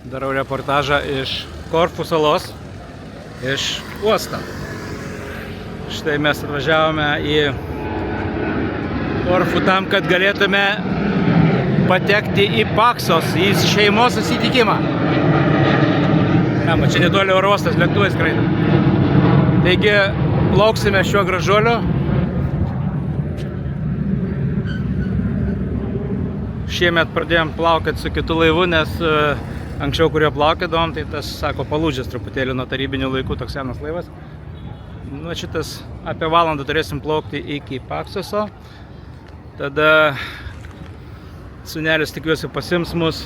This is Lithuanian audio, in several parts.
Darau reportažą iš Korfų salos, iš uosto. Štai mes atvažiavome į Korfų tam, kad galėtume patekti į Paksos, į šeimos susitikimą. Čia netoli oro uostas, lėktuvai skraido. Taigi, plauksime šiuo gražuoliu. Šiemet pradėjom plaukioti su kitu laivu, nes anksčiau, kurio plaukėdavom, tai tas, sako, palūžęs truputėlį nuo tarybinių laikų, toks senas laivas. Nu, šitas apie valandą turėsim plaukti iki Paksoso. Tada sūnelis, tikiuosi, pasims mus.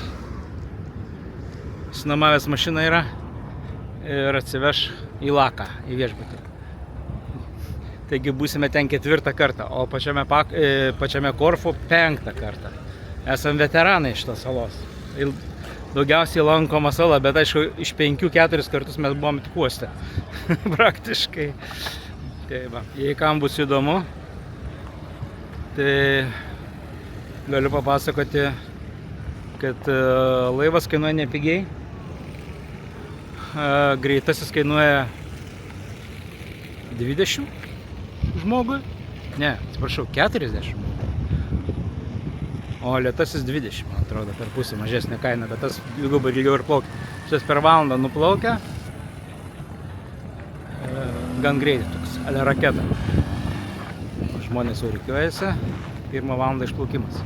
Sunomavęs mašina yra ir atsiveš į Laką, į viešbutį. Taigi būsime ten 4. kartą, o pačiame Korfu 5. kartą. Esam veteranai šitos salos. Daugiausiai lankoma sala, bet aišku, iš 5-4 kartus mes buvom tik uoste. Praktiškai. Tai va, jei kam bus įdomu, tai galiu papasakoti, kad laivas kainuoja nepigiai. Greitasis kainuoja 20 žmogui. Ne, atsiprašau, 40. O lėtasis 20, man atrodo, per pusę mažesnė kaina, bet tas dvigubai ilgiau ir plaukia. Šis per valandą nuplaukia. Gan greitai toks, ale raketa. Žmonės jau rikiuojasi, 1 valandą išplaukimas.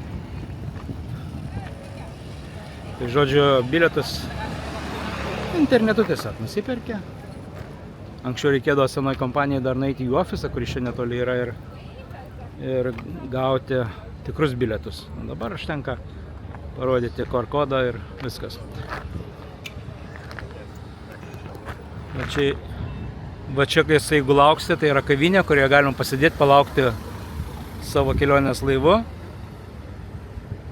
Tai žodžiu, bilietus internetu tiesiog nusiperkė. Anksčiau reikėdavo senoj kompanijai dar nueiti į ofisą, kuris čia netoli yra, ir gauti tikrus bilietus. Dabar užtenka parodyti QR kodą ir viskas. Va čia, kai jeigu lauksite, tai yra kavinė, kurioje galima pasidėti, palaukti savo kelionės laivu,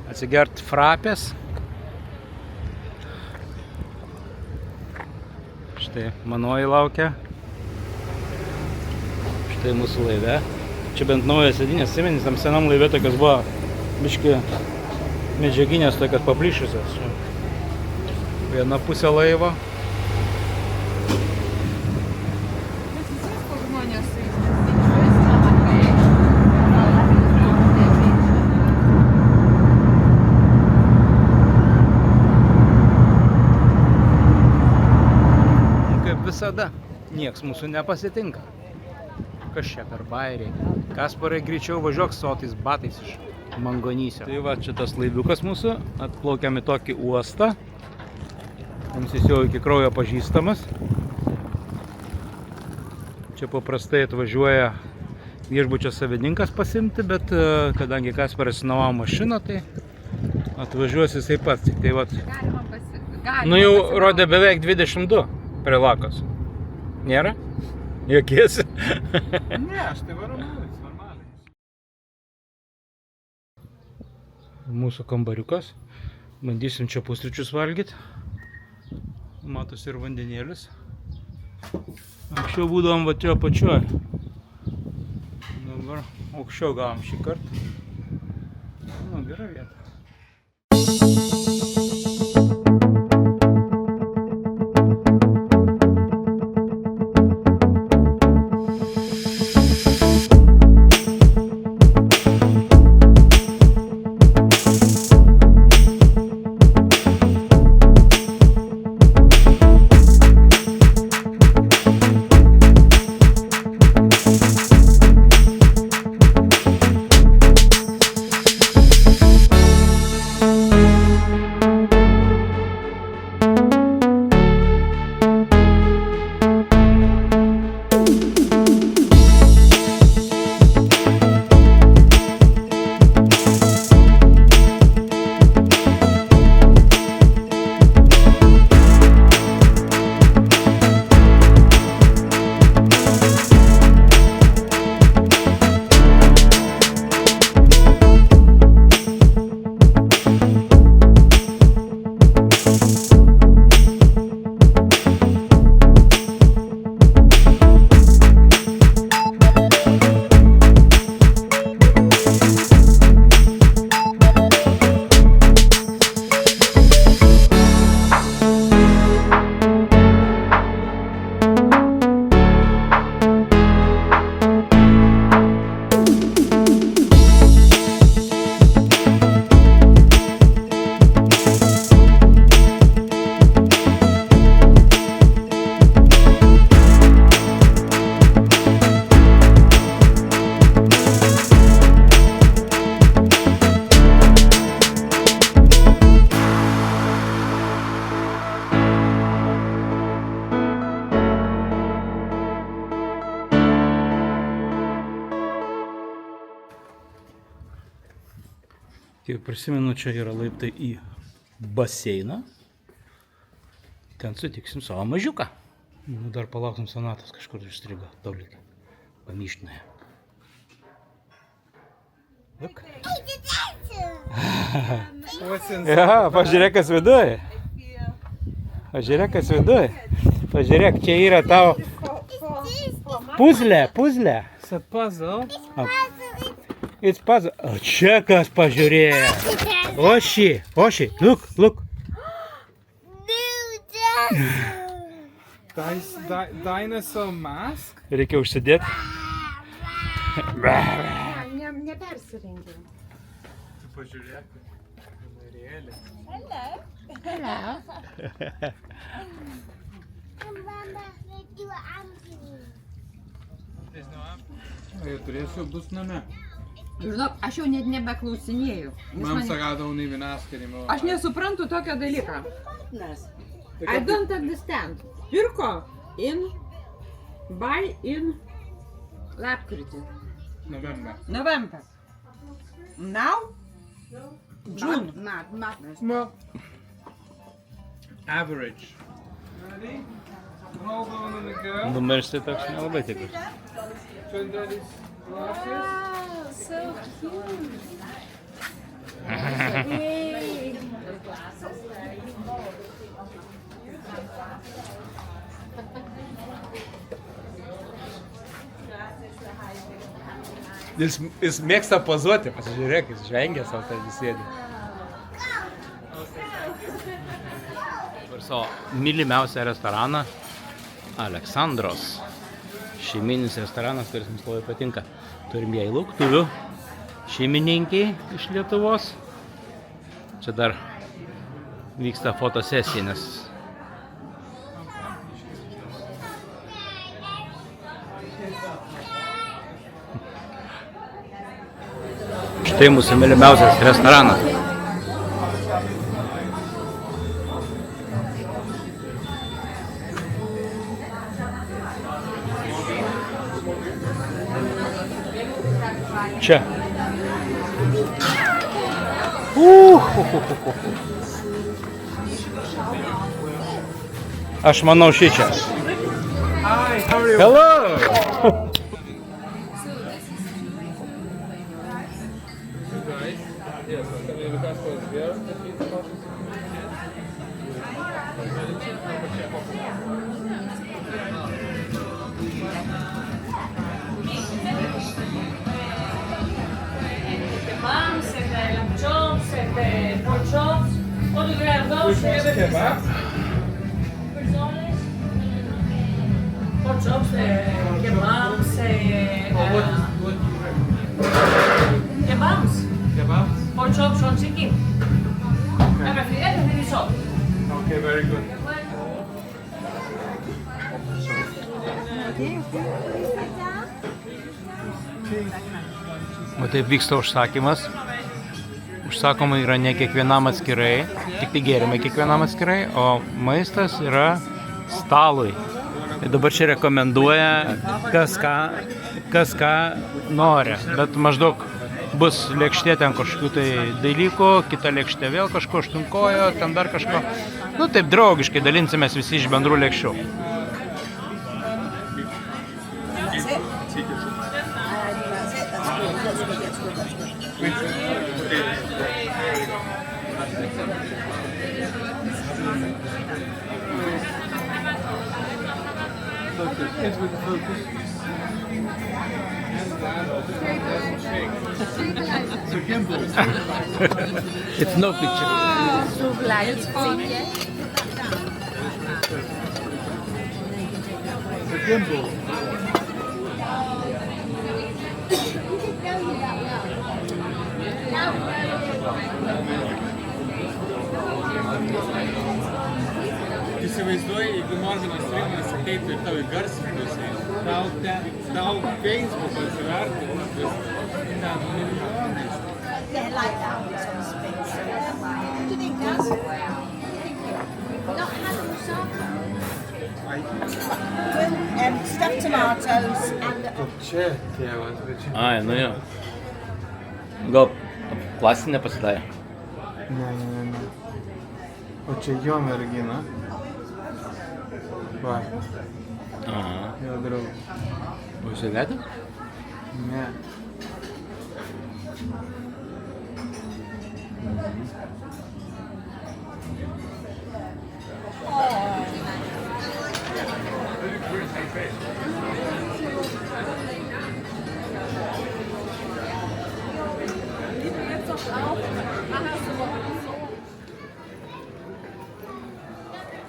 atsigerti frapės. Štai manoji laukia. Štai mūsų laive. Čia bent naujas sėdynės, simenys, tam senam laive tokios buvo biški medžiaginės, tokios paplyšusios. Viena pusė laivo. Visada nieks mūsų nepasitinka. Kas čia per bairiai? Kasparai, greičiau važiuok su tais batais iš Mangonysio. Tai va, čia tas laiviukas mūsų. Atplaukiam į tokį uostą. Mums jis jau iki kraujo pažįstamas. Čia paprastai atvažiuoja viešbučio savininkas pasimti, bet kadangi Kasparas nuomavo mašiną, tai atvažiuos jisai pats. Tik tai vat. Nu jau rodė beveik 22. Prie Lakos. Nėra? Jokiesi? Ne, aš tai varu normaliai. Mūsų kambariukas. Bandysim čia pusryčius valgyti. Matosi ir vandenėlis. Anksčiau būdavom va čia apačioj. Dabar aukščiau gavom šį kartą. Nu, gera vieta. Kiek prisimenu, čia yra laiptai į baseiną. Ten sutiksim savo mažiuką. Nu, dar palauksim, Sonatas kažkur išstrigo. Taulikė. Pamyštinėje. Look. Ja, pažiūrėk, kas viduj. Pažiūrėk, kas viduj. Pažiūrėk, čia yra tavo puzlė. It's a puzzle. It's puzzle. O čia kas pažiūrėk. Oši. Look. Dinosaur mask? Reikia užsidėti. Nepersirengiau. Tu pažiūrėk. Kamerėlė. Jei turėsiu, bus name. Žinok, aš jau net nebeklausinėjau. Mam sagado unai vienaskarimo. Aš nesuprantu tokio dalyką. I don't understand. Pirko buy in lapkritį. November. Now? June. Well, average. Ready? Hold on in the girl. Numeris tai toks nelabai tikrus. Turn daddy's glasses. So cute. Jis mėgsta pozuoti, pasižiūrėk, jis žvengia savo tą sėdį. Ir savo mylimiausią restoraną Aleksandros. Šeiminis restoranas, kuris mums labai patinka. Turim ją į lauktuvių. Šeimininkiai iš Lietuvos. Čia dar vyksta fotosesija, nes štai mūsų mylimiausias restoranas. Čia. Aš manau šičia. Hi, how are you? Hello! Yes, here. Kebabs, lamb chops, pork chops. What do we have? Those Kebab? pork chops, kebabs, kebabs, Kebab? pork chops on chicken. Everything is hot. Okay, very good. O taip vyksta užsakymas. Užsakoma yra ne kiekvienam atskirai, tik tai gėrimai kiekvienam atskirai, o maistas yra stalui. Tai dabar čia rekomenduoja, kas ką nori, bet maždaug bus lėkštė ten kažkokių tai dalykų, kita lėkštė vėl kažko aštunkojo, ten dar kažko. Nu taip draugiškai dalinsimės visi iš bendrų lėkščių. It's with the focus. It's a gimbal. It's no picture. It's a gimbal. Įsivaizduoji, jeigu Morganas Freemanas ateitų ir tau įgarsintų, tau Facebook atsivertų, ten milijonais. Yeah, like that was on spin. What do you think, Dad? Not had musaka. Stuffed tomatoes and Čia, tėvas, bet čia. Ai, nu jo. Gal Plastinė pasidarė. Ne. O čia jo mergina. Va, Aha. jo draugas. Užsivedė? Ne.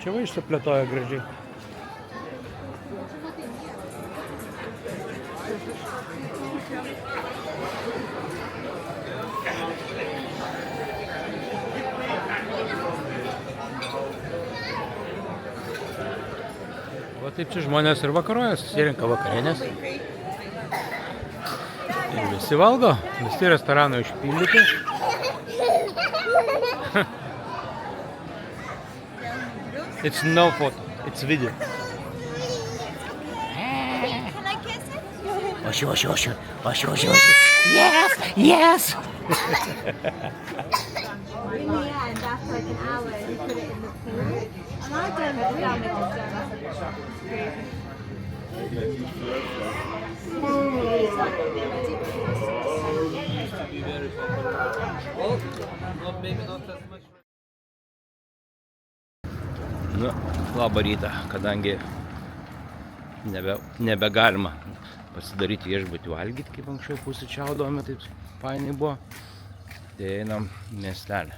Čia va išsiplėtoja gražiai. Va taip čia žmonės ir vakaroja, susirenka vakarienės. Ir visi valgo, visi restoranai užpildyti. It's no photo, it's video. Can I kiss it? Oši. Yes! In the end, after like an hour, you put it in the pool. And I don't know how Nu, labą rytą, kadangi nebegalima pasidaryti viešbutį valgyti, kaip anksčiau pusryčiaudavome, taip fainai buvo. Tai einam į miestelį,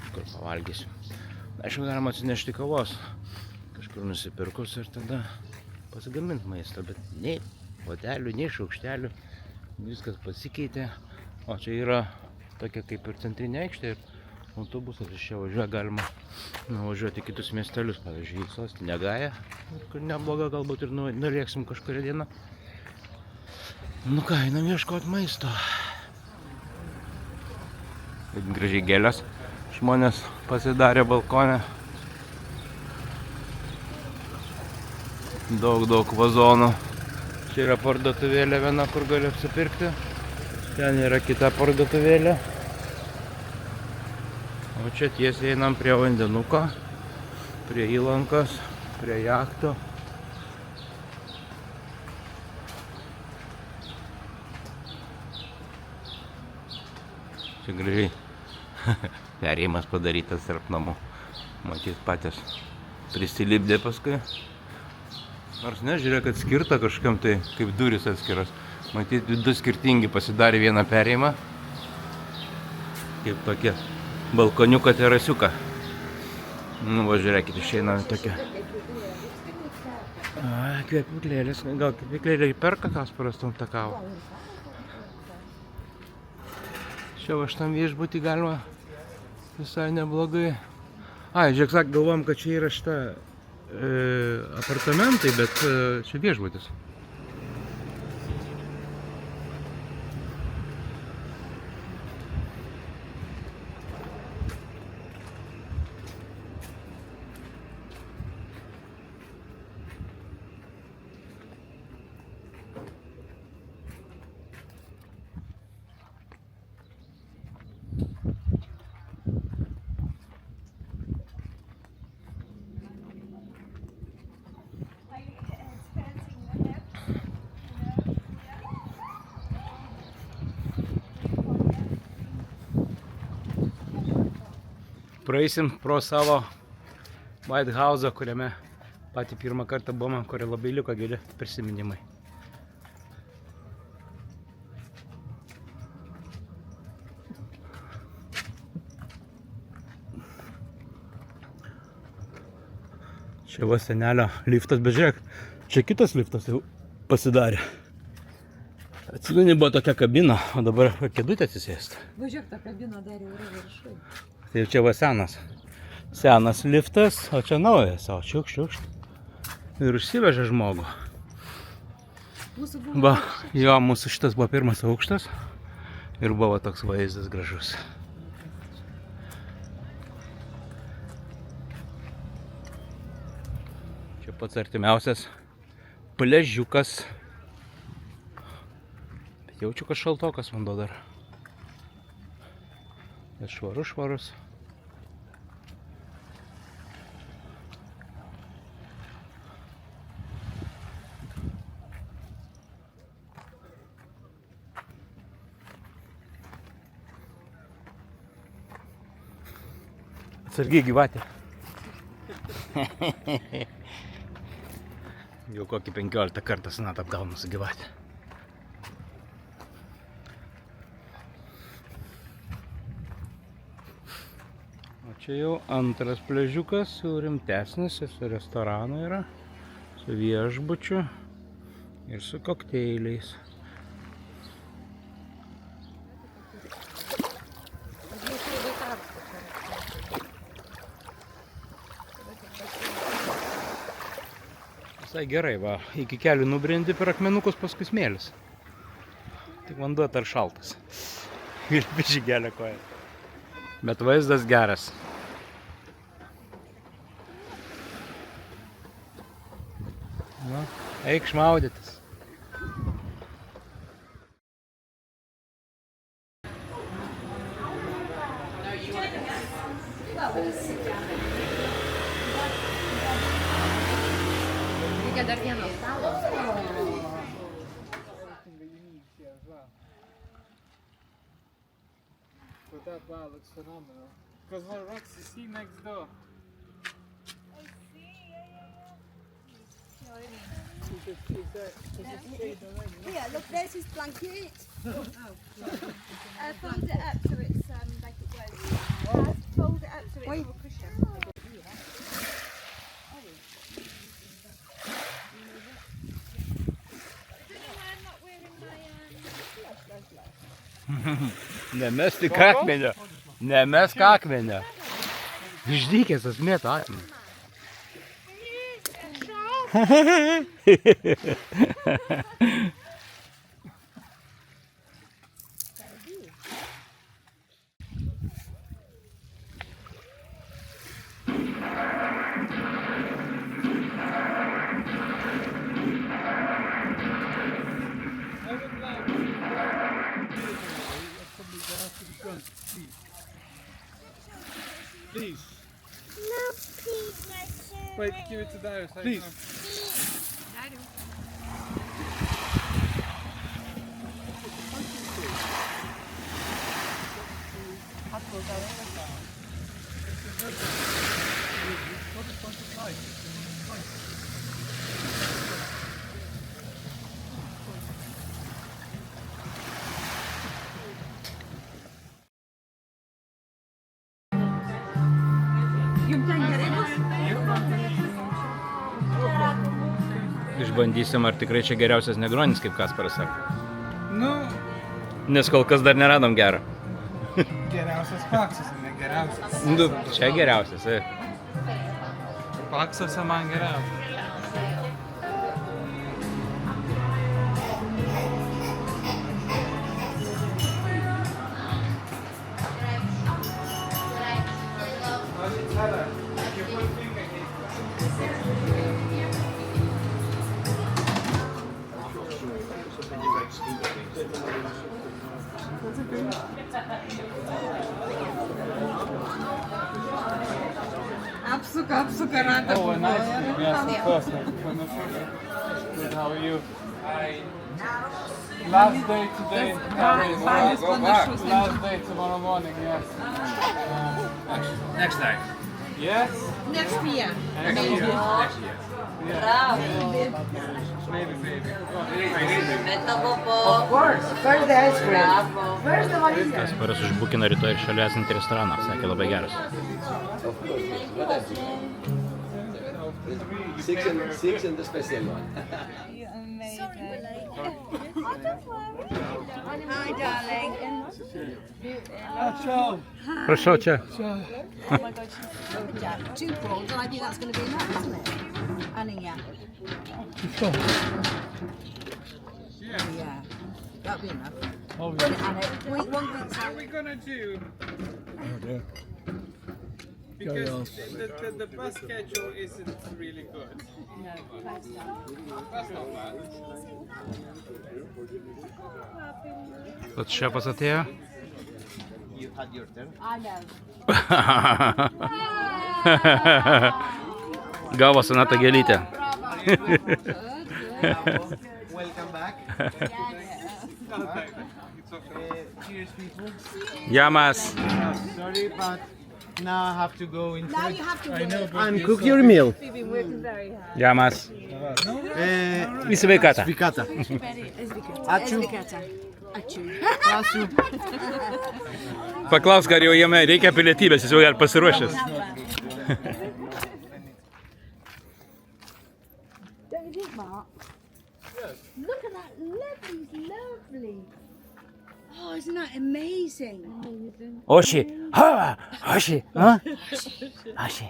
kur pavalgysim. Aišku, galima atsinešti kavos, kažkur nusipirkus ir tada pasigaminti maistą, bet nei potelių, nei šaukštelių, viskas pasikeitė. O čia yra tokia kaip ir centrinė aikštė ir autobusas iš čia važiuoja, galima nuvažiuoti į kitus miestelius, pavyzdžiui, į Sostinę Gają, kur nebloga, galbūt ir nulėksim kažkurį dieną. Nu ką, einam ieškoti maisto. Gražiai gėlės žmonės pasidarė balkone. Daug vazonų. Čia yra parduotuvėlė viena, kur gali apsipirkti. Ten yra kita parduotuvėlė. O čia tiesiai einam prie vandenuko, prie įlankos, prie jachto. Čia gražiai perėjimas padarytas tarp namų. Matyt, patys prisilipdė paskui. Nors nežiūrė, kad skirta kažkam tai kaip durys atskiros. Matyt, du skirtingi pasidarė vieną perėjimą. Kaip tokie balkoniuką terasiuką. Nu, va, žiūrėkit, išeina tokia. Kvepiklėlės. Gal kvepiklėlė perka Kasparas tom tą kavą? Čia va šitam viešbutį galima visai neblogai. Ai, žiūrėk, galvom, kad čia yra šita apartamentai, bet čia viešbutis. Praeisim pro savo White House'ą, kuriame patį pirmą kartą buvome, kurie labai liko geri prisiminimai. Čia va senelio liftas, bet žiūrėk, čia kitas liftas jau pasidarė. Atsimeni, buvo tokia kabina, o dabar kėdutė atsisėsta. Važiuok, tą kabiną dar jau yra viršui. Tai čia va senas liftas, o čia naujas, o šiukšt. Ir užsivežė žmogų. Va, jo, mūsų šitas buvo pirmas aukštas ir buvo toks vaizdas gražus. Čia pats artimiausias pliažiukas. Bet jaučiu, kad šaltokas vanduo dar. Bet švarus. Atsargiai gyvatė. Jau kokį 15 kartą Sonata apgauna su gyvatė. O čia jau antras pliažiukas, jau rimtesnis, su restoranu yra, su viešbučiu ir su kokteiliais. Visai gerai, va, iki kelių nubrendi per akmenukus, paskui smėlis. Tik vanduo dar šaltas. Ir bišį gelia koja. Bet vaizdas geras. Nu, eik šmaudytis. Reikia dar vieno stalo. So that bar looks phenomenal. Because what rocks you see next door? Here, look, there's his blanket. Fold it up so it's like it goes. Fold it up so it's a cushion. Nemesti akmenio. Nemesk akmenio. Išdykęs asmėto akmenio. Please. No, please, my sir. Wait, give it to Darius. Please. Išbandysim, ar tikrai čia geriausias negronis, kaip Kasparas sako. Nu, Nes kol kas dar neradom gerą. geriausias paksas, ne geriausias. Nu, čia geriausias. Paksas man geriausias. Apsuka ratą. Oh, nice. Yes, of course. Good, how are you? Last day today. Balis panašus. Last day tomorrow morning, yes. Next time. Yes? Next year. Next year. Next year. Yeah. Maybe, maybe. Of course. First the ice cream. First the valise. Kasparas užbukino rytoj ir šalia esantį restoraną. Sakė, labai geras. Six and the special one. Sorry, Willie. Hi, darling. Prašau čia. Two prawns, and I think that's going to be enough, isn't it? Annie, yeah. Yeah, that'll be enough. Oh, Put it on it. Wait, one What are we gonna do? Because the bus schedule isn't really good. That's not bad. Pats šefas atėjo. you had your turn. I know. Gavo Sonata gėlytę. Welcome back. Cheers, people. Jamas. Sorry, but now I have to go Now inside you have to I wait. know, but and you cook saw- your meal. We've been working very hard. Jamas. Į sveikatą. Sveikatą. Ačiū. Ačiū. Ačiū. Paklausk, ar jau jame reikia pilietybės, jis jau dar pasiruošęs. Don't you think, Mark? Look at that. Lovely. Oh, isn't that amazing? Oši. Ha, oši. Ha? Oši.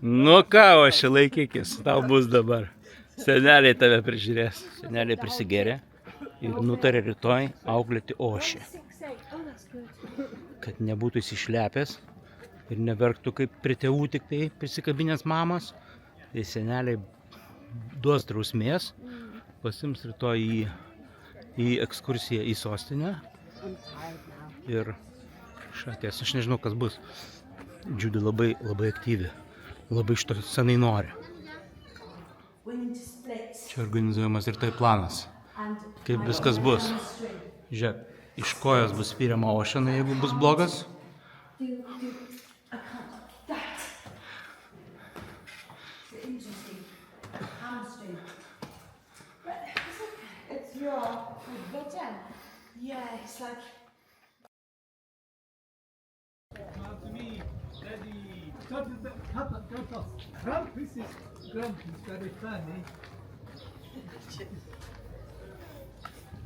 Nu ką, oši, laikykis, tau bus dabar. Seneliai tave prižiūrės. Seneliai prisigėrė ir nutarė rytoj auklėti ošį. Kad nebūtų įsišlepęs ir neverktų kaip prie tėvų tik tai prisikabinės mamos. Tai seneliai duos drausmės, pasims rytoj į ekskursiją į sostinę. Ir šakės, aš nežinau kas bus. Džiudi labai aktyvi, labai šito senai nori. Čia organizuojamas ir tai planas, kaip viskas bus. Žiūrėk, iš kojos bus spiriama ošena, jeigu bus blogas. It's your button. Yeah, it's like.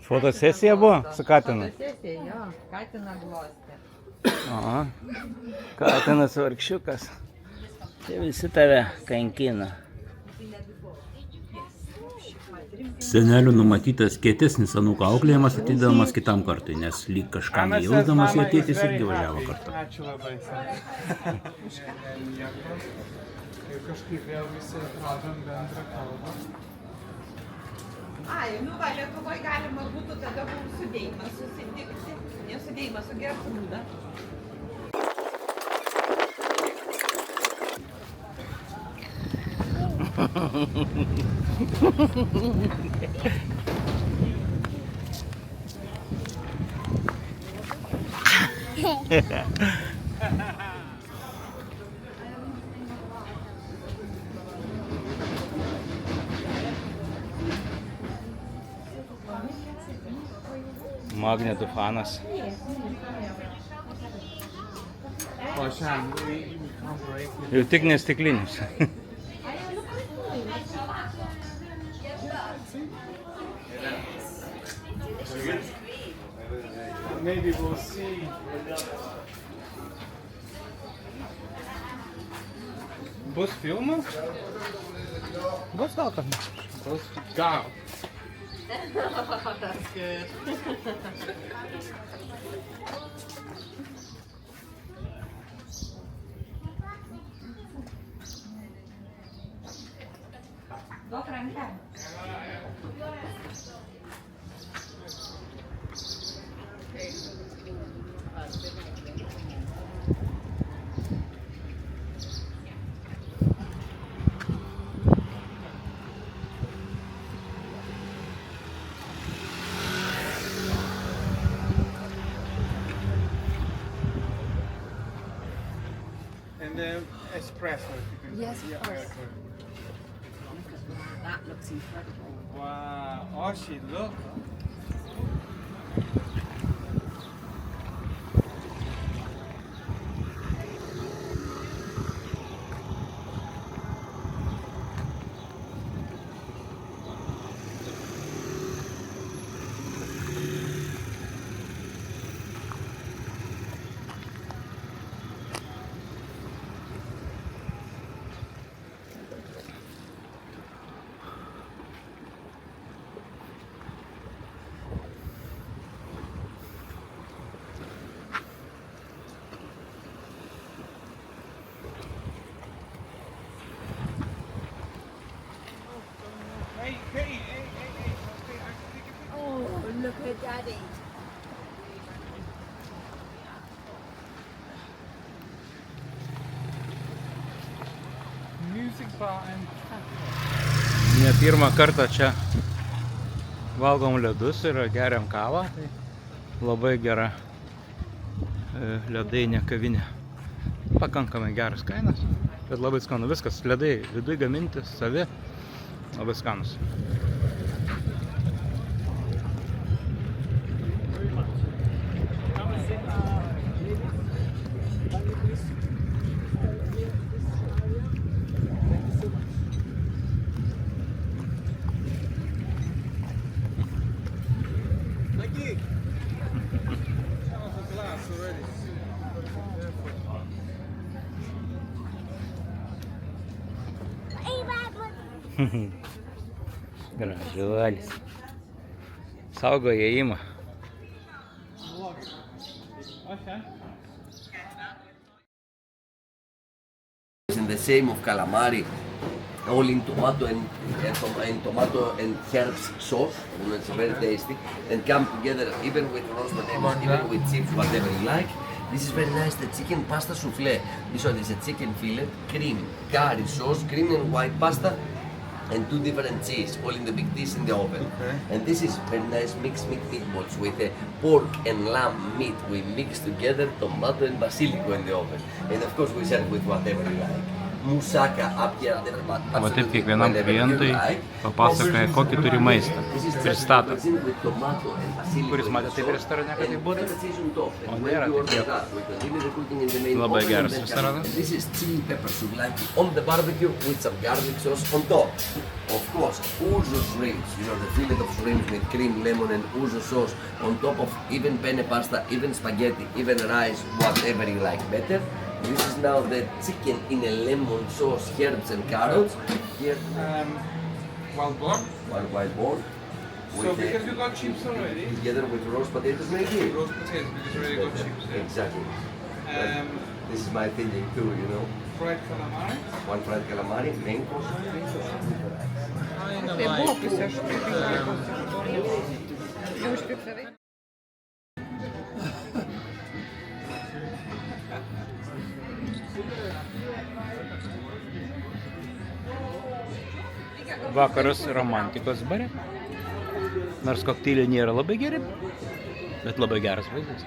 Fotosesija buvo su Katinu. Fotosesija, jo, Katina glostė. Aha, Katinas vargšiukas. Čia visi tave kankina. Senelių numatytas kietesnis anūko auklėjimas atidamas kitam kartui, nes lyg kažką nejausdamas jo tėtis irgi važiavo kartu. Ačiū labai. Ir kažkaip vėl visi atradom bendrą kalbą. Ai, nu va, Lietuvoje galima būtų tada mums sudėjimas susitikti. Nesudėjimas su gera būda. Magnetų fanas. O šiandien kampai. Jau tik nestiklinis. Maybe we'll see. Bus filmas? Bus gal tam. Bus gal. Duok ranką. And then espresso. If you can. Yes, of Yeah, course. okay. That looks incredible. Wow. Oh, she look. your daddy. Music bar and Ne pirmą kartą čia valgom ledus ir geriam kavą. Tai labai gera ledainė kavinė. Pakankamai geras kainas, bet labai skanu. Viskas ledai vidui gaminti, savi, labai skanus. Gražuolis. Saugo įėjimą. In the same of calamari, all in tomato and herbs sauce, and it's very tasty, and come together even with roast potatoes, even with chips, whatever you like. This is very nice, the chicken pasta souffle. This one is a chicken fillet, cream, curry sauce, cream and white pasta, and 2 different cheese, all in the big dish in the oven. Okay. And this is very nice mixed meat meatballs with pork and lamb meat. We mix together tomato and basilico in the oven. And of course we serve with whatever you like. Moussaka up here at the Va taip kiekvienam klientui papasakoja, kokį turi maistą. Pristato. Kuris matė taip restorane, kad tai būtų? O nėra taip jau. Labai geras restoranas. This is chili pepper souvlaki on the barbecue with some garlic sauce on top. Of course, ouzo shrimps, you know, the fillet of shrimps with cream, lemon and ouzo sauce on top of even penne pasta, even spaghetti, even rice, whatever you like better. This is now the chicken in a lemon sauce, herbs and carrots. Here, wild boar. one white board. So because you got chips already, Together with roast potatoes maybe. roast potatoes because you already got chips there. Exactly. This is my thinking too, you know. Fried calamari. One fried calamari, main course. Tai buvo pusė 15 jau užfiksavai. Vakaras romantikos bare. Nors kokteiliai nėra labai geri, bet labai geras vaizdas.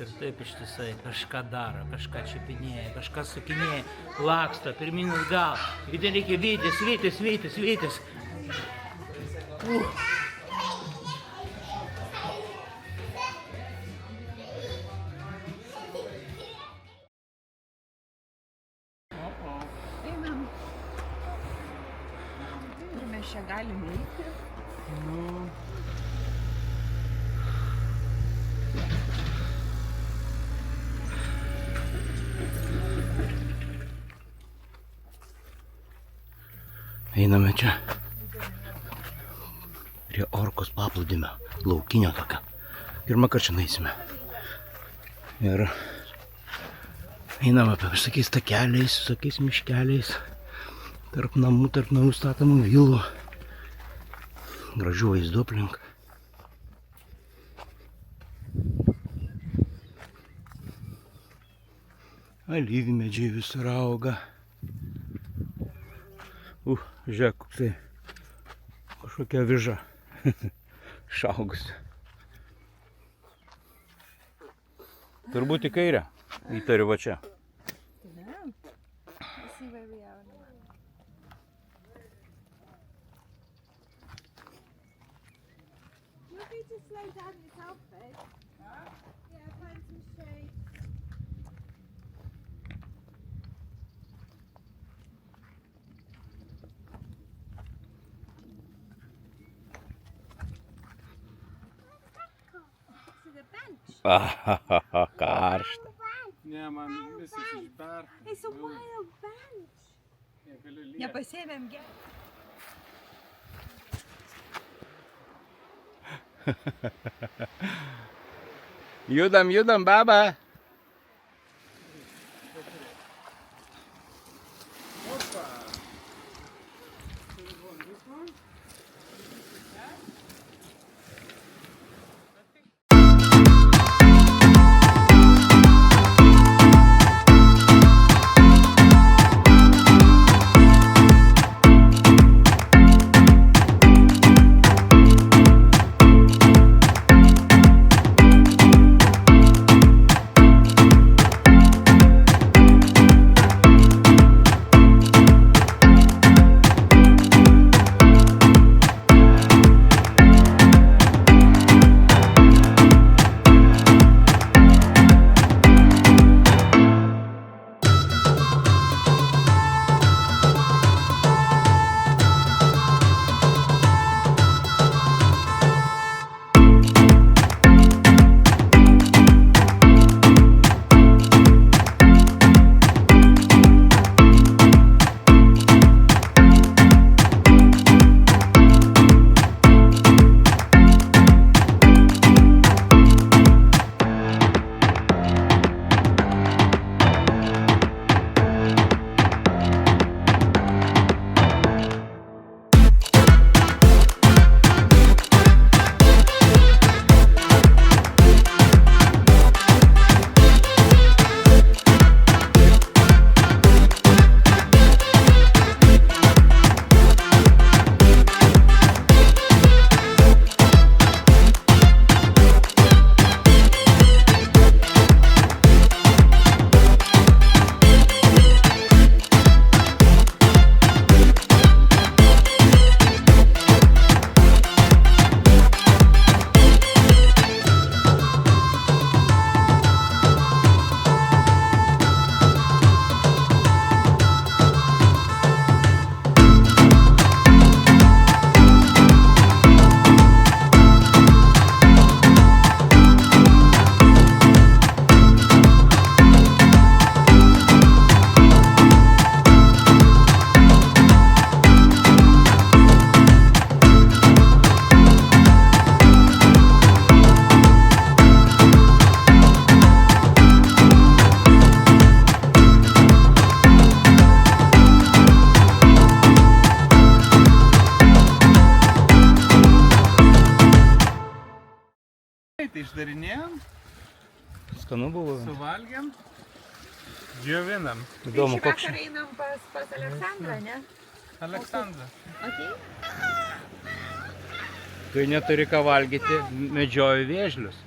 Ir taip ištisai kažką daro, kažką čiupinėja, kažką sukinėja, laksto, pirmin atgal. Ir ten reikia vytis. Einam. Ir mes čia galim eiti. Einame čia prie Orkos paplūdimio, laukinio tokio. Pirmą kartą čia naisime. Ir einame apie visokiais takeliais, visokiais miškeliais, tarp namų statomų vilų. Gražių vaizdų aplink. Alyvmedžiai visur auga. Žiūrėk, koks tai kažkokia aviža išaugusi. Turbūt į kairę, įtariu va čia. Karšta. Ne, man visas išber. It's a wild bench. Negaliu Nepasėmėm gerą. Judam, baba. Tai išdarinėjom, Skanu buvo. suvalgiam, džiovinam. Įdomu, koks Vakar einam pas Aleksandrą, ne? Aleksandra. Okay. kai neturi ką valgyti, medžioju vėžlius.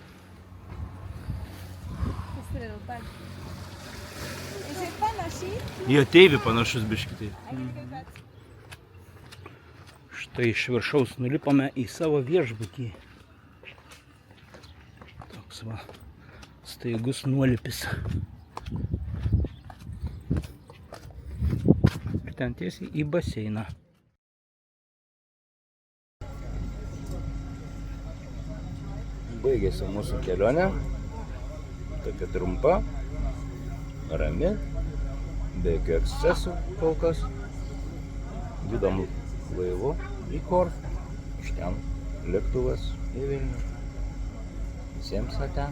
Jisai panašiai. Jo tėvi panašus biškitai. Štai iš viršaus nulipome į savo viešbutį. Toks va, staigus nuolipis. Ir ten tiesiai į baseiną. Baigėsi mūsų kelionė. Tokia trumpa, rami, be jokių ekscesų kol kas. Judam laivu į Korfą. Iš ten lėktuvas į Vilnių. Visiems ate.